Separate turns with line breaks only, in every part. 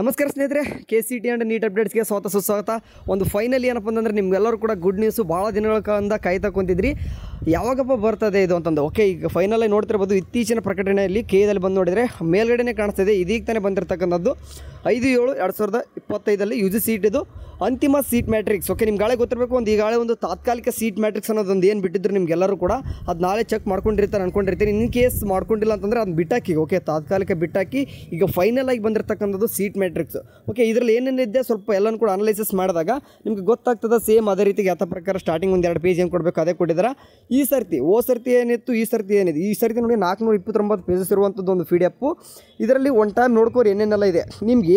ನಮಸ್ಕಾರ ಸ್ನೇಹಿತರೆ, KCET and neat ಅಪ್ಡೇಟ್ಸ್ಗೆ ಸುಸ್ವಾಗತ. ಒಂದು ಫೈನಲಿ ಏನಪ್ಪ ಅಂತಂದರೆ ನಿಮ್ಗೆಲ್ಲರೂ ಕೂಡ ಗುಡ್ ನ್ಯೂಸು. ಭಾಳ ದಿನಗಳಿಂದ ಕಾಯ್ತಾ ಕುಂತಿದ್ರಿ ಯಾವಾಗಪ್ಪ ಬರ್ತದೆ ಇದು ಅಂತಂದು. ಓಕೆ, ಈಗ ಫೈನಲಾಗಿ ನೋಡ್ತಿರ್ಬೋದು. ಇತ್ತೀಚಿನ ಪ್ರಕಟಣೆಯಲ್ಲಿ KEದಲ್ಲಿ ಬಂದು ನೋಡಿದರೆ ಮೇಲ್ಗಡೆನೇ ಕಾಣಿಸ್ತಿದೆ. ಇದೀಗ ತಾನೇ ಬಂದಿರತಕ್ಕಂಥದ್ದು 5/7/2025 UGCET ಇದು ಅಂತಿಮ ಸೀಟ್ ಮ್ಯಾಟ್ರಿಕ್ಸ್. ಓಕೆ, ನಿಮ್ಗೆ ಗಾಳೆ ಗೊತ್ತಿರಬೇಕು. ಈಗಾಗಲೇ ಒಂದು ತಾತ್ಕಾಲಿಕ ಸೀಟ್ ಮ್ಯಾಟ್ರಿಕ್ಸ್ ಅನ್ನೋದೊಂದು ಏನು ಬಿಟ್ಟಿದ್ರು ನಿಮಗೆಲ್ಲರೂ ಕೂಡ ಅದು ನಾಳೆ ಚೆಕ್ ಮಾಡ್ಕೊಂಡಿರ್ತಾರೆ ಅನ್ಕೊಂಡಿರ್ತೀನಿ. ಇನ್ ಕೇಸ್ ಮಾಡ್ಕೊಂಡಿಲ್ಲ ಅಂತಂದರೆ ಅದನ್ನ ಬಿಟ್ಟಾಕಿ. ಓಕೆ, ತಾತ್ಕಾಲಿಕ ಬಿಟ್ಟಾಕಿ. ಈಗ ಫೈನಲ್ ಆಗಿ ಬಂದಿರತಕ್ಕಂಥದ್ದು ಸೀಟ್ ಮ್ಯಾಟ್ರಿಕ್ಸ್. ಓಕೆ, ಇದರಲ್ಲಿ ಏನೇನಿದೆ ಸ್ವಲ್ಪ ಎಲ್ಲನೂ ಕೂಡ ಅನಲೈಸಿಸ್ ಮಾಡಿದಾಗ ನಿಮಗೆ ಗೊತ್ತಾಗ್ತದೆ. ಸೇಮ್ ಅದೇ ರೀತಿ ಯಥ ಪ್ರಕಾರ ಸ್ಟಾರ್ಟಿಂಗ್ ಒಂದು 2 ಪೇಜ್ ಏನು ಕೊಡಬೇಕು ಅದೇ ಕೊಟ್ಟಿದ್ದಾರೆ. ಈ ಸರ್ತಿ ಸರ್ತಿ ಏನಿತ್ತು, ಈ ಸರ್ತಿ ಏನಿದೆ, ಈ ಸರ್ತಿ ನೋಡಿ 429 ಪೇಜಸ್ ಇರುವಂಥದ್ದು ಒಂದು PDF. ಇದರಲ್ಲಿ ಒನ್ ಟೈಮ್ ನೋಡ್ಕೋರಿ ಏನೇನೆಲ್ಲ ಇದೆ. ನಿಮ್ಗೆ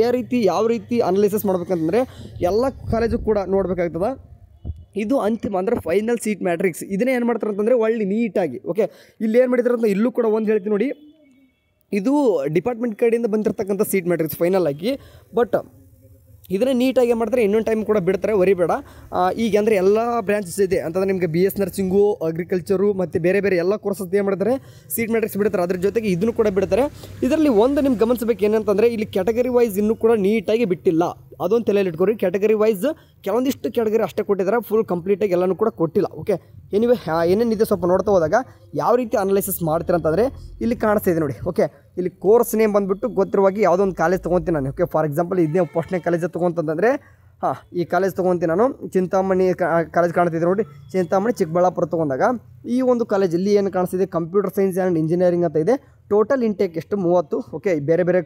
ಯಾವ ರೀತಿ ಅನಲೈಸಿಸ್ ಮಾಡ್ಬೇಕಂತಂದರೆ ಎಲ್ಲ ಕಾಲೇಜು ಕೂಡ ನೋಡಬೇಕಾಗ್ತದೆ. ಇದು ಅಂತಿಮ ಅಂದರೆ ಫೈನಲ್ ಸೀಟ್ ಮ್ಯಾಟ್ರಿಕ್ಸ್. ಇದನ್ನೇ ಏನು ಮಾಡ್ತಾರೆ ಅಂತಂದರೆ ಒಳ್ಳೆ ನೀಟಾಗಿ. ಓಕೆ, ಇಲ್ಲಿ ಏನು ಮಾಡಿದ್ದಾರೆ ಅಂತ ಇಲ್ಲೂ ಕೂಡ ಒಂದು ಹೇಳ್ತೀನಿ ನೋಡಿ. ಇದು ಡಿಪಾರ್ಟ್ಮೆಂಟ್ ಕಡೆಯಿಂದ ಬಂದಿರತಕ್ಕಂಥ ಸೀಟ್ ಮ್ಯಾಟ್ರಿಕ್ಸ್ ಫೈನಲ್ ಆಗಿ. ಬಟ್ ಇದನ್ನೇ ನೀಟಾಗಿ ಏನು ಮಾಡ್ತಾರೆ, ಇನ್ನೊಂದು ಟೈಮ್ ಕೂಡ ಬಿಡ್ತಾರೆ, ವರಿಬೇಡ. ಈಗ ಅಂದರೆ ಎಲ್ಲ ಬ್ರಾಂಚಸ್ ಇದೆ ಅಂತಂದರೆ ನಿಮಗೆ BS ನರ್ಸಿಂಗು, ಅಗ್ರಿಕಲ್ಚರು ಮತ್ತು ಬೇರೆ ಬೇರೆ ಎಲ್ಲ ಕೋರ್ಸಸ್ ಏನು ಮಾಡ್ತಾರೆ ಸೀಟ್ ಮ್ಯಾಟ್ರಿಕ್ಸ್ ಬಿಡ್ತಾರೆ. ಅದ್ರ ಜೊತೆಗೆ ಇದನ್ನು ಕೂಡ ಬಿಡ್ತಾರೆ. ಇದರಲ್ಲಿ ಒಂದು ನಿಮ್ಗೆ ಗಮನಿಸಬೇಕು ಏನಂತಂದರೆ ಇಲ್ಲಿ ಕ್ಯಾಟಗರಿ ವೈಸ್ ಇನ್ನೂ ಕೂಡ ನೀಟಾಗಿ ಬಿಟ್ಟಿಲ್ಲ. ಅದೊಂದು ತಲೆಯಲ್ಲಿ ಇಟ್ಕೊರಿ. ಕ್ಯಾಟಗರಿ ವೈಸ್ ಕೆಲವೊಂದಿಷ್ಟು ಕ್ಯಾಟಗರಿ ಅಷ್ಟೇ ಕೊಟ್ಟಿದ್ದಾರೆ, ಫುಲ್ ಕಂಪ್ಲೀಟಾಗಿ ಎಲ್ಲನೂ ಕೂಡ ಕೊಟ್ಟಿಲ್ಲ. ಓಕೆ, ಎನಿವೆ ಏನೇನಿದೆ ಸ್ವಲ್ಪ ನೋಡ್ತಾ ಹೋದಾಗ ಯಾವ ರೀತಿ ಅನಲೈಸಿಸ್ ಮಾಡ್ತೀರ ಅಂತಂದರೆ ಇಲ್ಲಿ ಕಾಣಿಸ್ತಿದೆ ನೋಡಿ. ಓಕೆ, ಇಲ್ಲಿ ಕೋರ್ಸ್ ನೇಮ್ ಬಂದುಬಿಟ್ಟು ಗೊತ್ತಿರುವಾಗಿ ಯಾವುದೋ ಒಂದು ಕಾಲೇಜ್ ತೊಗೊತೀನಿ ನಾನು. ಓಕೆ, ಫಾರ್ ಎಕ್ಸಾಂಪಲ್ ಇದನ್ನೇ ಫಸ್ಟ್ನೇ ಕಾಲೇಜ್ ತೊಗೊಂತಂದರೆ ಈ ಕಾಲೇಜ್ ತೊಗೊತೀನಿ ನಾನು. ಚಿಂತಾಮಣಿ ಕಾಲೇಜ್ ಕಾಣ್ತಿದೆ ನೋಡಿ, ಚಿಂತಾಮಣಿ ಚಿಕ್ಕಬಳ್ಳಾಪುರ ತೊಗೊಂಡಾಗ ಈ ಒಂದು ಕಾಲೇಜ್ ಇಲ್ಲಿ ಏನು ಕಾಣಿಸ್ತಿದೆ ಕಂಪ್ಯೂಟರ್ ಸೈನ್ಸ್ ಆ್ಯಂಡ್ ಇಂಜಿನಿಯರಿಂಗ್ ಅಂತ ಇದೆ. ಟೋಟಲ್ ಇಂಟೇಕ್ ಎಷ್ಟು 30. ಓಕೆ, ಬೇರೆ ಬೇರೆ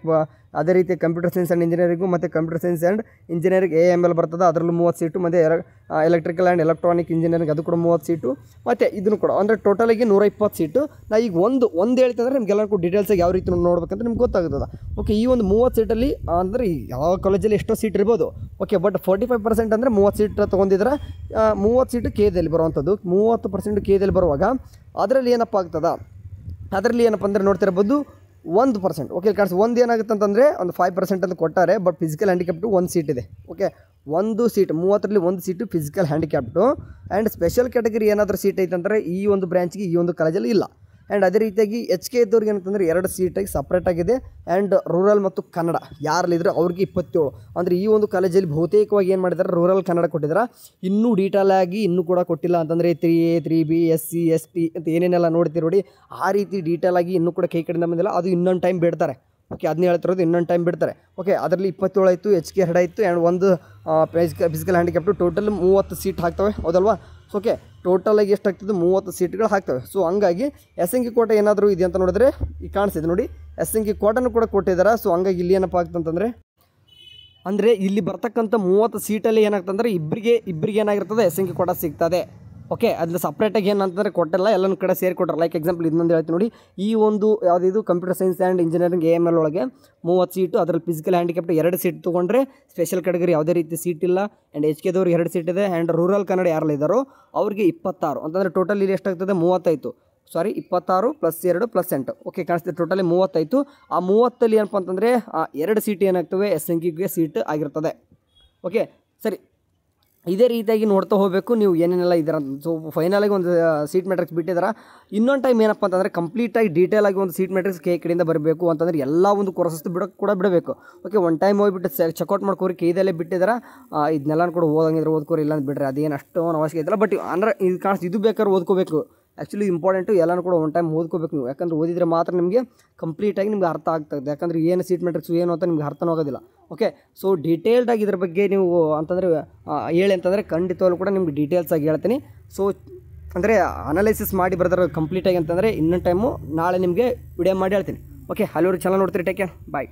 ಅದೇ ರೀತಿ ಕಂಪ್ಯೂಟರ್ ಸೈನ್ಸ್ ಆ್ಯಂಡ್ ಇಂಜಿನಿಯರಿಂಗು ಮತ್ತು computer science and engineering AML ಬರ್ತದೆ, ಅದರಲ್ಲೂ 30 ಸೀಟು. ಮತ್ತು ಎಲೆಕ್ಟ್ರಿಕಲ್ ಆ್ಯಂಡ್ ಎಲೆಕ್ಟ್ರಾನಿಕ್ ಇಂಜಿನಿಯರಿಂಗ್ ಅದು ಕೂಡ 30 ಸೀಟು. ಮತ್ತು ಇದನ್ನು ಕೂಡ ಅಂದರೆ ಟೋಟಲಾಗಿ 120 ಸೀಟು. ನಾ ಈಗ ಒಂದು ಹೇಳ್ತಂದರೆ ನಿಮಗೆಲ್ಲರಿಗೂ ಡೀಟೇಲ್ಸಾಗಿ ಯಾವ ರೀತಿ ನೋಡ್ಬೇಕಂತ ನಿಮ್ಗೆ ಗೊತ್ತಾಗ್ತದೆ. ಓಕೆ, ಈ ಒಂದು 30 ಸೀಟಲ್ಲಿ ಅಂದರೆ ಯಾವ ಕಾಲೇಜಲ್ಲಿ ಎಷ್ಟೋ ಸೀಟ್ ಇರ್ಬೋದು. ಓಕೆ, ಬಟ್ 45% ಅಂದರೆ 30 ಸೀಟ್ ತೊಗೊಂಡಿದ್ರೆ 30 ಸೀಟು KEದಲ್ಲಿ ಬರುವಂಥದ್ದು. 30% KEದಲ್ಲಿ ಬರುವಾಗ ಅದರಲ್ಲಿ ಏನಪ್ಪ ಆಗ್ತದೆ, ಅದರಲ್ಲಿ ಏನಪ್ಪ ಅಂದರೆ ನೋಡ್ತಿರ್ಬೋದು 1%. ಓಕೆ, ಕಾಣಿಸ್ ಒಂದು ಏನಾಗುತ್ತೆ ಅಂತಂದರೆ ಒಂದು 5% ಅಂತ ಕೊಟ್ಟಾರೆ. ಬಟ್ ಫಿಸಿಕಲ್ ಹ್ಯಾಂಡಿಕ್ಯಾಪ್ಟು 1 ಸೀಟ್ ಇದೆ. ಓಕೆ, 1 ಸೀಟ್ 30ರಲ್ಲಿ 1 seat physical handicapped. And special category ಏನಾದರೂ ಸೀಟ್ ಐತೆ ಅಂದರೆ ಈ ಒಂದು ಬ್ರ್ಯಾಂಚ್ಗೆ ಈ ಒಂದು ಕಾಲೇಜಲ್ಲಿ ಇಲ್ಲ. ಆ್ಯಂಡ್ ಅದೇ ರೀತಿಯಾಗಿ HK ಇದ್ದವ್ರಿಗೆ ಏನಂತಂದರೆ 2 ಸೀಟಾಗಿ ಸಪ್ರೇಟಾಗಿದೆ. ಆ್ಯಂಡ್ ರೂರಲ್ ಮತ್ತು ಕನ್ನಡ ಯಾರಲ್ಲಿದ್ದರೆ ಅವ್ರಿಗೆ 27. ಅಂದರೆ ಈ ಒಂದು ಕಾಲೇಜಲ್ಲಿ ಬಹುತೇಕವಾಗಿ ಏನು ಮಾಡಿದ್ದಾರೆ ರೂರಲ್ ಕನ್ನಡ ಕೊಟ್ಟಿದ್ದಾರೆ. ಇನ್ನೂ ಡೀಟೇಲ್ ಆಗಿ ಇನ್ನೂ ಕೂಡ ಕೊಟ್ಟಿಲ್ಲ ಅಂತಂದರೆ 3A 3B SC ST ಅಂತ ಏನೇನೆಲ್ಲ ನೋಡ್ತೀರಿ ನೋಡಿ, ಆ ರೀತಿ ಡೀಟೇಲ್ ಆಗಿ ಇನ್ನೂ ಕೂಡ ಕಡೆಯಿಂದ ಬಂದಿಲ್ಲ. ಅದು ಇನ್ನೊಂದು ಟೈಮ್ ಬಿಡ್ತಾರೆ. ಓಕೆ, ಅದನ್ನ ಹೇಳ್ತಿರೋದು ಇನ್ನೊಂದು ಟೈಮ್ ಬಿಡ್ತಾರೆ. ಓಕೆ, ಅದರಲ್ಲಿ 27 ಆಯಿತು, HK 2 ಆಯಿತು. ಆ್ಯಂಡ್ ಒಂದು ಫಿಸಿಕಲ್ ಹ್ಯಾಂಡಿಕ್ಯಾಪ್ಟು ಟೋಟಲ್ 30 ಸೀಟ್ ಹಾಕ್ತವೆ. ಹೌದಲ್ವಾ? ಸೊ ಓಕೆ, ಟೋಟಲಾಗಿ ಎಷ್ಟಾಗ್ತದೆ 30 ಸೀಟ್ಗಳು ಹಾಕ್ತವೆ. ಸೊ ಹಂಗಾಗಿ SNK ಕೋಟೆ ಏನಾದರೂ ಇದೆ ಅಂತ ನೋಡಿದ್ರೆ ಈಗ ಕಾಣಿಸಿದೆ ನೋಡಿ, SNK ಕೋಟೆನೂ ಕೂಡ ಕೊಟ್ಟಿದ್ದಾರೆ. ಸೊ ಹಂಗಾಗಿ ಇಲ್ಲಿ ಏನಪ್ಪ ಆಗ್ತಂತಂದರೆ ಅಂದರೆ ಇಲ್ಲಿ ಬರ್ತಕ್ಕಂಥ 30 ಸೀಟಲ್ಲಿ ಏನಾಗ್ತಂದರೆ ಇಬ್ಬರಿಗೆ ಏನಾಗಿರ್ತದೆ SNK ಕೋಟ ಸಿಗ್ತದೆ. ಓಕೆ, ಅದನ್ನ ಸಪ್ರೇಟಾಗಿ ಏನಂತಂದರೆ ಕೊಟ್ಟಿಲ್ಲ, ಎಲ್ಲನೂ ಕಡೆ ಸೇರಿ ಕೊಟ್ಟರೆ. ಲೈಕ್ ಎಕ್ಸಾಂಪಲ್ ಇನ್ನೊಂದು ಹೇಳ್ತೀನಿ ನೋಡಿ, ಈ ಒಂದು ಯಾವುದಿದು computer science and engineering AML ಒಳಗೆ 30 ಸೀಟು, ಅದರಲ್ಲಿ ಫಿಸಿಕಲ್ ಹ್ಯಾಂಡಿಕ್ಯಾಪ್ಟ್ 2 ಸೀಟ್ ತೊಗೊಂಡ್ರೆ ಸ್ಪೆಷಲ್ ಕ್ಯಾಟಗರಿ ಯಾವುದೇ ರೀತಿ ಸೀಟ್ ಇಲ್ಲ. ಆ್ಯಂಡ್ HKದವ್ರಿಗೆ 2 ಸೀಟ್ ಇದೆ. ಆ್ಯಂಡ್ ರೂರಲ್ ಕನ್ನಡ ಯಾರೆಲ್ಲ ಇದ್ದಾರೋ ಅವ್ರಿಗೆ 26 ಅಂತಂದರೆ ಟೋಟಲ್ ಇಲ್ಲಿ ಎಷ್ಟಾಗ್ತದೆ 30 ಸಾರಿ 26 + 2 + 8. ಓಕೆ, ಕಾಣಿಸ್ತಿದೆ ಟೋಟಲಿ 30. ಆ 30ಅಲ್ಲಿ ಏನಪ್ಪ ಅಂತಂದರೆ 2 ಸೀಟ್ ಏನಾಗ್ತವೆ SNKಗೆ ಸೀಟ್ ಆಗಿರ್ತದೆ. ಓಕೆ, ಸರಿ, ಇದೇ ರೀತಿಯಾಗಿ ನೋಡ್ತಾ ಹೋಗಬೇಕು ನೀವು ಏನೇನೆಲ್ಲ ಇದ್ದಾರೆ ಅಂತ. ಸೊ ಫೈನಲಾಗಿ ಒಂದು ಸೀಟ್ ಮ್ಯಾಟ್ರಿಕ್ಸ್ ಬಿಟ್ಟಿದ್ದಾರೆ. ಇನ್ನೊಂದು ಟೈಮ್ ಏನಪ್ಪ ಅಂತಂದರೆ ಕಂಪ್ಲೀಟಾಗಿ ಡೀಟೇಲಾಗಿ ಒಂದು ಸೀಟ್ ಮ್ಯಾಟ್ರಿಕ್ಸ್ ಕಡೆಯಿಂದ ಬರಬೇಕು ಅಂತಂದರೆ ಎಲ್ಲ ಒಂದು ಕೋರ್ಸಸ್ ಬಿಡಬೇಕು. ಓಕೆ, ಒನ್ ಟೈಮ್ ಹೋಗ್ಬಿಟ್ಟು ಚೆಕ್ಔಟ್ ಮಾಡ್ಕೋರಿ. KEದಲ್ಲೇ ಬಿಟ್ಟಿದ್ದಾರೆ. ಇದನ್ನೆಲ್ಲ ಕೂಡ ಓದಂಗಿದ್ರೆ ಓದ್ಕೋರಿ, ಇಲ್ಲ ಅಂತ ಬಿಡ್ರಿ, ಅದೇನು ಅಷ್ಟೊಂದು ಅವಶ್ಯಕತೆ ಇಲ್ಲ. ಬಟ್ ಅಂದರೆ ಇದು ಬೇಕಾದ್ರೆ ಓದ್ಕೋಬೇಕು. ಆ್ಯಕ್ಚುಲಿ ಇಂಪಾರ್ಟೆಂಟು, ಎಲ್ಲನೂ ಕೂಡ ಒನ್ ಟೈಮ್ ಓದ್ಕೋಬೇಕು ನೀವು. ಯಾಕಂದರೆ ಓದಿದರೆ ಮಾತ್ರ ನಿಮಗೆ ಕಂಪ್ಲೀಟಾಗಿ ನಿಮ್ಗೆ ಅರ್ಥ ಆಗ್ತದೆ. ಯಾಕಂದರೆ ಏನು ಸೀಟ್ ಮ್ಯಾಟ್ರಿಕ್ಸ್ ಏನು ಅಂತ ನಿಮ್ಗೆ ಅರ್ಥನೂ ಆಗೋದಿಲ್ಲ. ಓಕೆ, ಸೊ ಡೀಟೇಲ್ಡಾಗಿ ಇದ್ರ ಬಗ್ಗೆ ನೀವು ಅಂತಂದರೆ ಹೇಳಿ ಅಂತಂದರೆ ಖಂಡಿತವಾಗ್ಲೂ ಕೂಡ ನಿಮ್ಗೆ ಡೀಟೇಲ್ಸಾಗಿ ಹೇಳ್ತೀನಿ. ಸೊ ಅಂದರೆ ಅನಲೈಸಿಸ್ ಮಾಡಿ ಬರ್ತಾರೆ ಕಂಪ್ಲೀಟಾಗಿ ಅಂತಂದರೆ ಇನ್ನೊಂದು ಟೈಮು ನಾಳೆ ನಿಮಗೆ ವಿಡಿಯೋ ಮಾಡಿ ಹೇಳ್ತೀನಿ. ಓಕೆ, ಅಲ್ಲಿವರೆಗೆ ಚಾನಲ್ ನೋಡ್ತೀರಿ. ಟೇಕ್ ಕೇರ್, ಬಾಯ್.